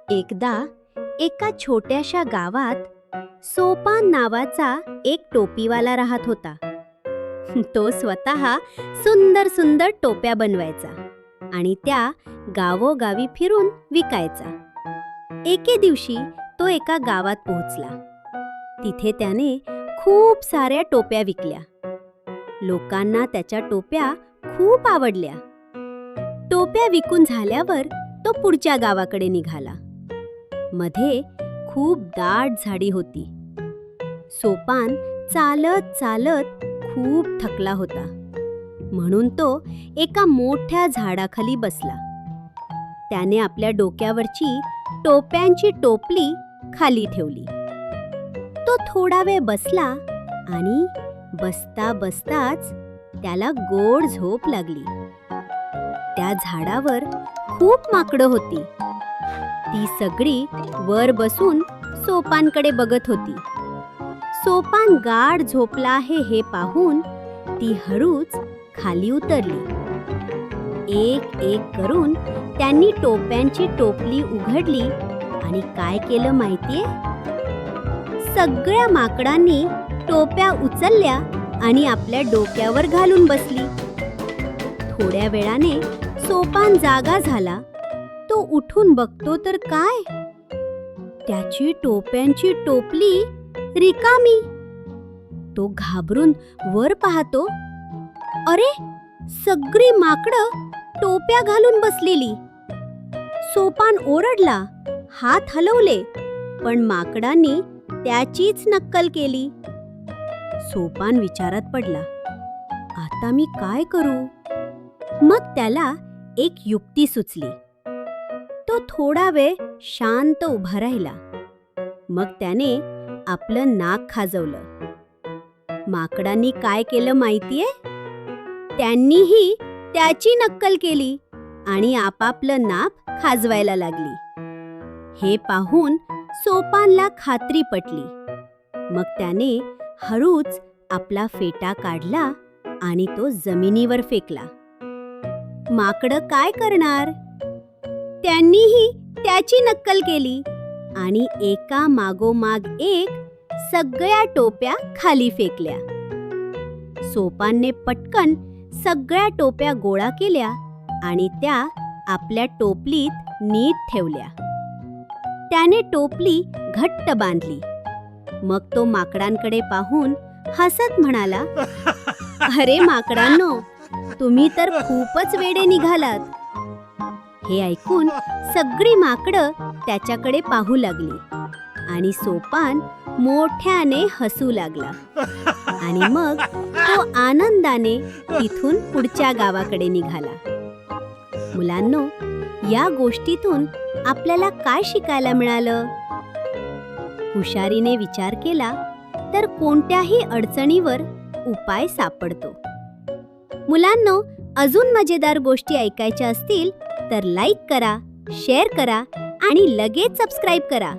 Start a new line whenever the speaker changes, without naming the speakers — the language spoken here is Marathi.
एकदा एका छोट्याशा गावात सोपान नावाचा एक टोपीवाला राहत होता. तो स्वतः सुंदर सुंदर टोप्या बनवायचा आणि त्या गावोगावी फिरून विकायचा. एके दिवशी तो एका गावात पोहोचला. तिथे त्याने खूप साऱ्या टोप्या विकल्या. लोकांना त्याच्या टोप्या खूप आवडल्या. टोप्या विकून झाल्यावर तो पुढच्या गावाकडे निघाला. मध्ये खूप दाट झाडी होती. सोपान चालत चालत खूप थकला होता, म्हणून तो एका मोठ्या झाडाखाली बसला. त्याने आपल्या डोक्यावरची टोप्यांची टोपली खाली ठेवली. तो थोडा वेळ बसला आणि बसता बसताच त्याला गोड झोप लागली. त्या झाडावर खूप माकडं होती. ती सगळी वर बसून सोपानकडे बघत होती. सोपान गाढ झोपला आहे हे पाहून ती हळूच खाली उतरली. एक एक करून त्यांनी टोप्यांची टोपली उघडली आणि काय केलं माहितीये? सगळ्या माकडांनी टोप्या उचलल्या आणि आपल्या डोक्यावर घालून बसली. थोड्या वेळाने सोपान जागा झाला. तो उठून बघतो तर काय, त्याची टोप्यांची टोपली रिकामी. तो घाबरून वर पाहतो. अरे, सगळी माकडं टोप्या घालून बसलेली. सोपान ओरडला, हात हलवले, पण माकडांनी त्याचीच नक्कल केली. सोपान विचारात पडला, आता मी काय करू? मग त्याला एक युक्ती सुचली. तो थोडा वेळ शांत उभा राहिला. मग त्याने आपलं नाक खाजवलं. माकडांनी काय केलं माहितीये? त्यांनीही त्याची नक्कल केली आणि आपापलं नाक खाजवायला लागली. हे पाहून सोपानला खात्री पटली. मग त्याने हळूच आपला फेटा काढला आणि तो जमिनीवर फेकला. माकडं काय करणार? त्यांनीही त्याची नक्कल केली आणि एका मागोमाग एक सगळ्या टोप्या खाली फेकल्या. सोपानने पटकन सगळ्या टोप्या गोळा केल्या आणि त्या आपल्या टोपलीत नीट ठेवल्या. त्याने टोपली घट्ट बांधली. मग तो माकडांकडे पाहून हसत म्हणाला, अरे माकडांनो, तुम्ही तर खूपच वेडे निघालात. हे ऐकून सगळी माकडं त्याच्याकडे पाहू लागली आणि सोपान मोठ्याने हसू लागला. आणि मग तो आनंदाने तिथून पुढच्या गावाकडे निघाला. मुलांनो, या गोष्टीतून आपल्याला काय शिकायला मिळालं? हुशारीने विचार केला तर कोणत्याही अडचणीवर उपाय सापडतो. मुलांनो, अजून मजेदार गोष्टी ऐकायच्या असतील तर लाईक करा, शेअर करा आणि लगेच सबस्क्राईब करा.